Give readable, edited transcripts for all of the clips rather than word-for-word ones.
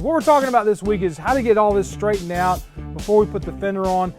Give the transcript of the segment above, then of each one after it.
So what we're talking about this week is how to get all this straightened out before we put the fender on.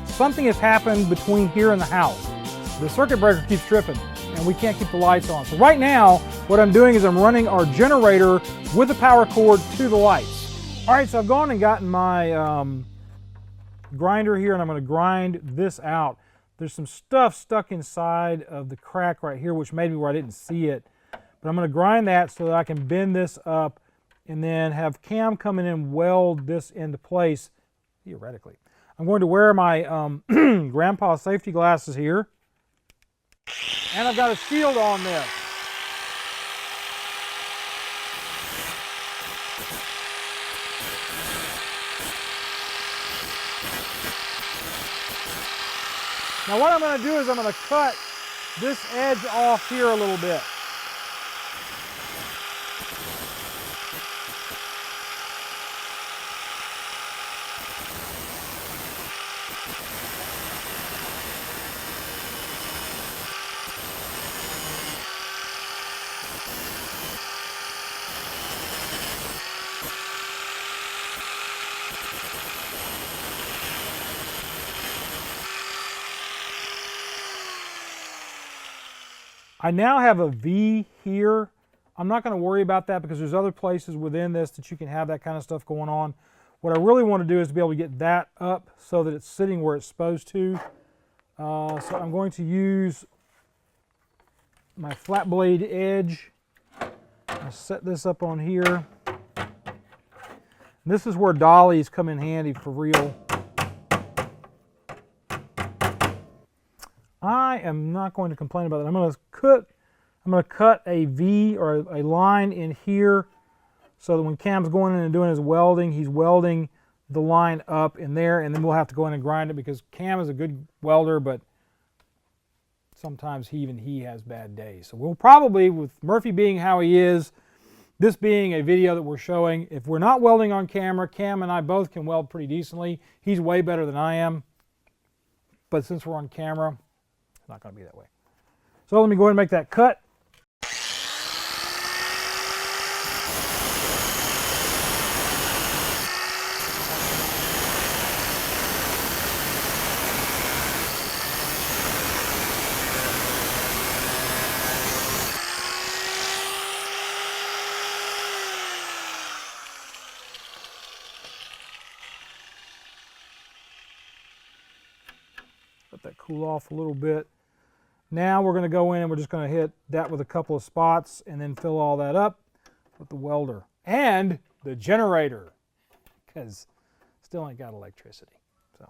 Something has happened between here and the house. The circuit breaker keeps tripping and we can't keep the lights on. So right now, what I'm doing is I'm running our generator with the power cord to the lights. All right, so I've gone and gotten my grinder here and I'm gonna grind this out. There's some stuff stuck inside of the crack right here, which made me where I didn't see it. But I'm gonna grind that so that I can bend this up and then have Cam come in and weld this into place, theoretically. I'm going to wear my grandpa safety glasses here. And I've got a shield on this. Now what I'm going to do is I'm going to cut this edge off here a little bit. I now have a V here. I'm not going to worry about that because there's other places within this that you can have that kind of stuff going on. What I really want to do is to be able to get that up so that it's sitting where it's supposed to. So I'm going to use my flat blade edge. I'll set this up on here. This is where dollies come in handy for real. I am not going to complain about that. I'm going to cut a V or a line in here so that when Cam's going in and doing his welding, he's welding the line up in there, and then we'll have to go in and grind it because Cam is a good welder, but sometimes he has bad days. So we'll probably, with Murphy being how he is, this being a video that we're showing, if we're not welding on camera, Cam and I both can weld pretty decently. He's way better than I am, but since we're on camera, it's not going to be that way. So let me go ahead and make that cut. Let that cool off a little bit. Now we're going to go in and we're just going to hit that with a couple of spots and then fill all that up with the welder and the generator because still ain't got electricity. So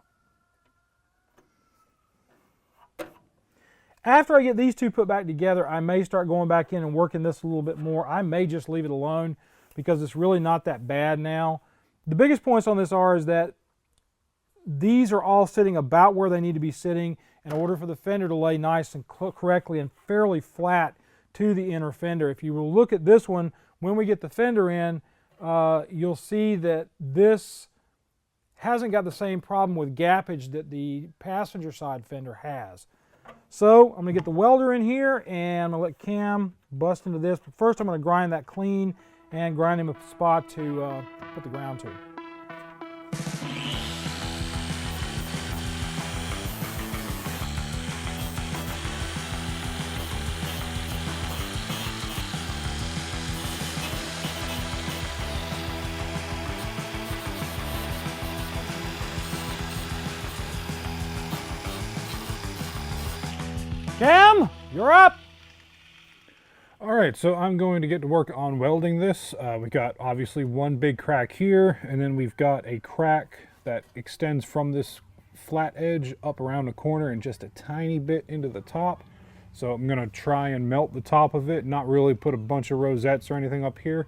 after I get these two put back together, I may start going back in and working this a little bit more. I may just leave it alone because it's really not that bad now. The biggest points on this is that these are all sitting about where they need to be sitting in order for the fender to lay nice and correctly and fairly flat to the inner fender. If you will look at this one, when we get the fender in, you'll see that this hasn't got the same problem with gappage that the passenger side fender has. So I'm going to get the welder in here and I'm going to let Cam bust into this. But first I'm going to grind that clean and grind him a spot to put the ground to. Cam, you're up. All right, so I'm going to get to work on welding this. We got obviously one big crack here, and then we've got a crack that extends from this flat edge up around the corner and just a tiny bit into the top. So I'm gonna try and melt the top of it, not really put a bunch of rosettes or anything up here.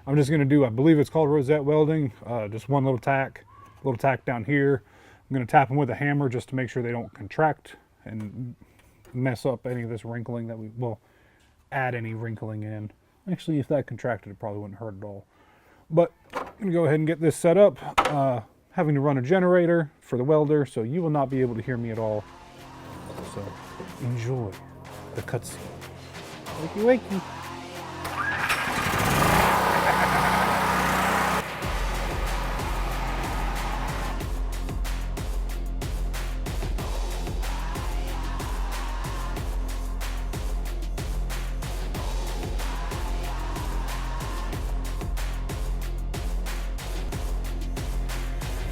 I'm just gonna do, I believe it's called rosette welding, just one little tack down here. I'm gonna tap them with a hammer just to make sure they don't contract and mess up any of this wrinkling that we will add any wrinkling in. Actually, if that contracted, it probably wouldn't hurt at all. But I'm gonna go ahead and get this set up. Having to run a generator for the welder, so you will not be able to hear me at all. So enjoy the cutscene. Wakey wakey.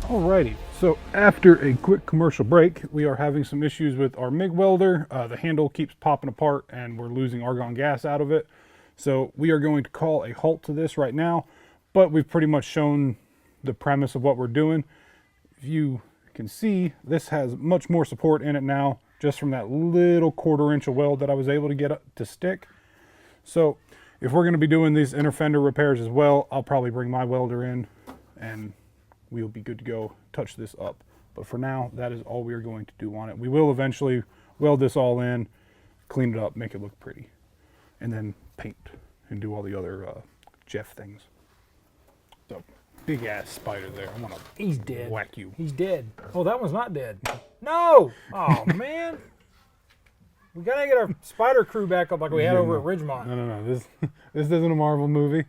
Alrighty, so after a quick commercial break, we are having some issues with our MIG welder. The handle keeps popping apart and we're losing argon gas out of it. So we are going to call a halt to this right now, but we've pretty much shown the premise of what we're doing. If you can see, this has much more support in it now, just from that little 1/4 inch of weld that I was able to get to stick. So if we're going to be doing these inner fender repairs as well, I'll probably bring my welder in and we'll be good to go, touch this up. But for now, that is all we are going to do on it. We will eventually weld this all in, clean it up, make it look pretty, and then paint and do all the other Jeff things. So, big ass spider there. I'm gonna He's dead. whack you. He's dead. Oh, that one's not dead. No! Oh, man. We gotta get our spider crew back up like we had over at Ridgemont. No. This isn't a Marvel movie.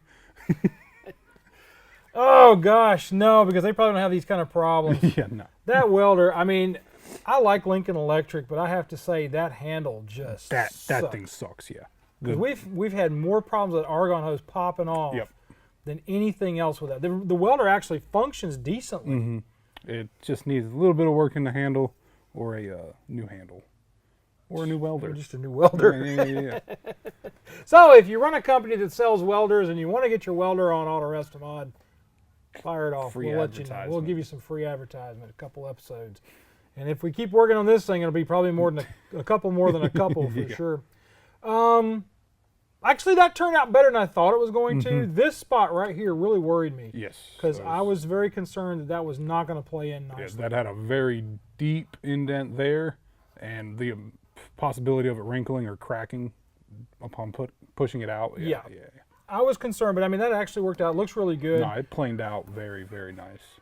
Oh, gosh, no, because they probably don't have these kind of problems. Yeah, no. That welder, I mean, I like Lincoln Electric, but I have to say that handle just That sucks. thing sucks. Yeah. 'Cause we've had more problems with argon hose popping off Yep. than anything else with that. The welder actually functions decently. It just needs a little bit of work in the handle, or a new handle, or a new welder. Or just a new welder. Yeah. So if you run a company that sells welders and you want to get your welder on AutoRestomod, fire it off. Free We'll let you know. advertisement. We'll give you some free advertisement, a couple episodes. And if we keep working on this thing, it'll be probably more than a couple more than a couple for Yeah. sure. Actually, that turned out better than I thought it was going to. This spot right here really worried me Yes. because so I was very concerned that that was not going to play in yeah, nicely. that had a very deep indent there, and the possibility of it wrinkling or cracking upon pushing it out. Yeah. Yeah. I was concerned, but I mean, that actually worked out. It looks really good. No, it planed out very, very nice.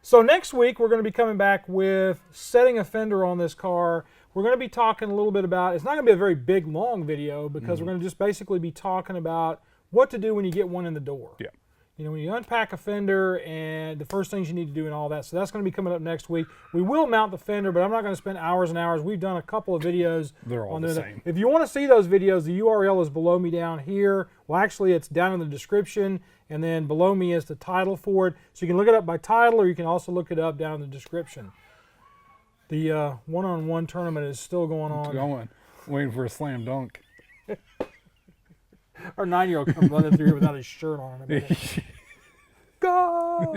So next week, we're going to be coming back with setting a fender on this car. We're going to be talking a little bit about, it's not going to be a very big, long video because we're going to just basically be talking about what to do when you get one in the door. Yeah. You know, when you unpack a fender and the first things you need to do and all that. So that's going to be coming up next week. We will mount the fender, but I'm not going to spend hours and hours. We've done a couple of videos. They're all on the doing same. that. If you want to see those videos, the URL is below me down here. Well, actually, it's down in the description, and then below me is the title for it. So you can look it up by title, or you can also look it up down in the description. The one-on-one tournament is still going on. Going, waiting for a slam dunk. Our 9-year-old comes running through here without his shirt on. And everything. Go!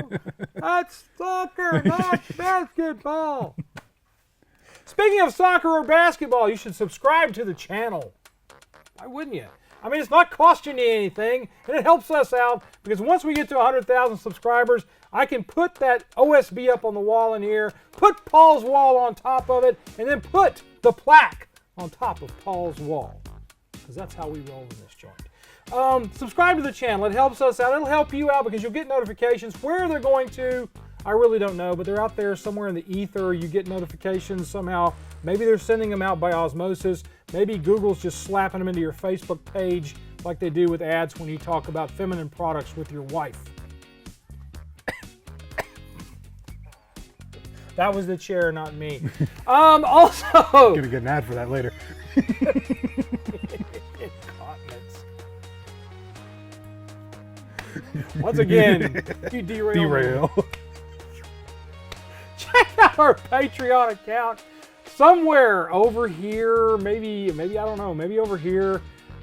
That's soccer, not basketball. Speaking of soccer or basketball, you should subscribe to the channel. Why wouldn't you? I mean, it's not costing you anything, and it helps us out because once we get to 100,000 subscribers, I can put that OSB up on the wall in here, put Paul's wall on top of it, and then put the plaque on top of Paul's wall. Because that's how we roll in this joint. Subscribe to the channel. It helps us out. It'll help you out because you'll get notifications. Where they're going to, I really don't know, but they're out there somewhere in the ether. You get notifications somehow. Maybe they're sending them out by osmosis. Maybe Google's just slapping them into your Facebook page like they do with ads when you talk about feminine products with your wife. That was the chair, not me. Also, Gonna get an ad for that later. Incontinence. Once again, you derailed me. Derail. Check out our Patreon account. Somewhere over here, maybe I don't know, maybe over here,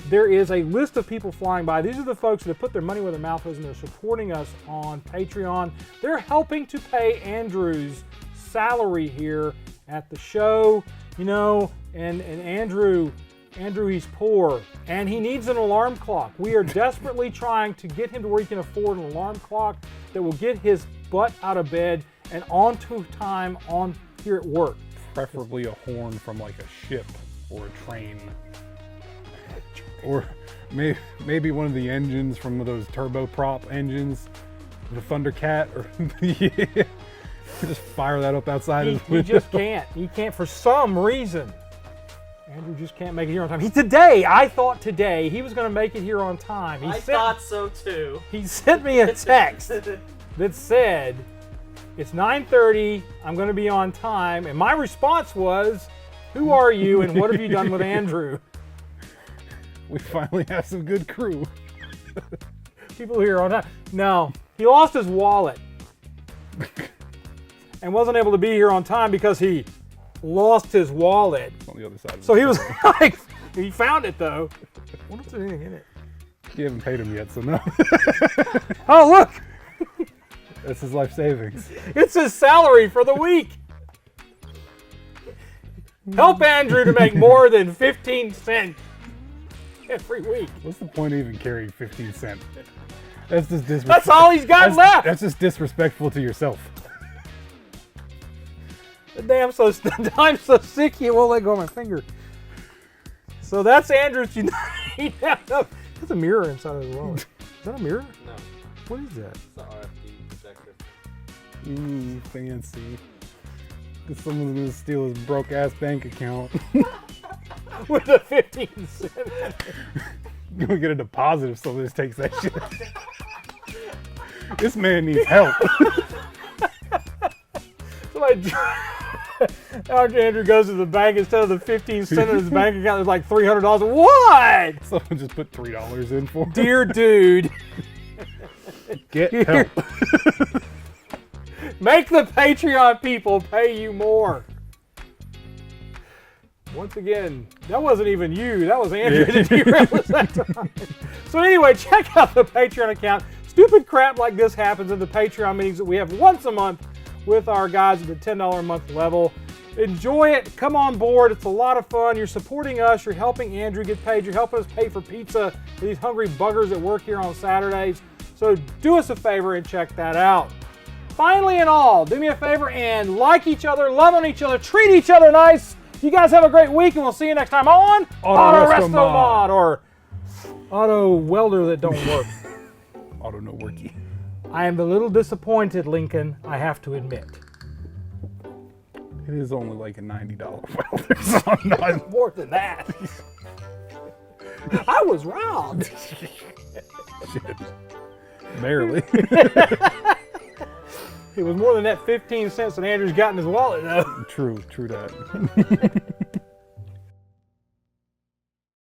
there is a list of people flying by. These are the folks that have put their money where their mouth is and they're supporting us on Patreon. They're helping to pay Andrew's salary here at the show, you know, and Andrew, he's poor and he needs an alarm clock. We are desperately trying to get him to where he can afford an alarm clock that will get his butt out of bed and on to time on here at work. Preferably a horn from like a ship or a train. Or maybe one of the engines from those turboprop engines, the Thundercat, or yeah. Just fire that up outside his He window. just can't. He can't for some reason. Andrew just can't make it here on time. I thought today he was going to make it here on time. I thought so too. He sent me a text that said, it's 9:30, I'm going to be on time. And my response was, who are you and what have you done with Andrew? We finally have some good crew. People here on time. No, he lost his wallet and wasn't able to be here on time because he lost his wallet. It's on the other side of So the he was like, he found it though. What if there's anything in it? You haven't paid him yet, so no. Oh, look, That's his life savings. it's his salary for the week. Help Andrew to make more than 15 cents every week. What's the point of even carrying 15 cents? That's just disrespectful. That's all he's got left. That's just disrespectful to yourself. Damn, I'm so sick you won't let go of my finger. So that's Andrew's. That's a mirror inside of the wallet. Is that a mirror? No, What is that? it's the RFD protector. Fancy. Because someone's gonna steal his broke ass bank account. With the 15 cent. Gonna get a deposit if someone just takes that shit. This man needs help. Somebody, Andrew goes to the bank, instead of the 15 cent in his bank account, there's like $300. What? Someone just put $3 in for him. Dear dude, Get help. make the Patreon people pay you more. Once again, that wasn't even you. That was Andrew that derailed us that time. So anyway, check out the Patreon account. Stupid crap like this happens in the Patreon meetings that we have once a month with our guys at the $10 a month level. Enjoy it. Come on board. It's a lot of fun. You're supporting us. You're helping Andrew get paid. You're helping us pay for pizza for these hungry buggers that work here on Saturdays. So do us a favor and check that out. Finally and all, do me a favor and like each other, love on each other, treat each other nice. You guys have a great week, and we'll see you next time on Auto Resto Mod, or Auto Welder that don't work. Auto no worky. I am a little disappointed, Lincoln, I have to admit. It is only like a $90 welder, so I'm not. More than that. I was robbed. Shit. Barely. It was more than that 15 cents that Andrew's got in his wallet, though. True that.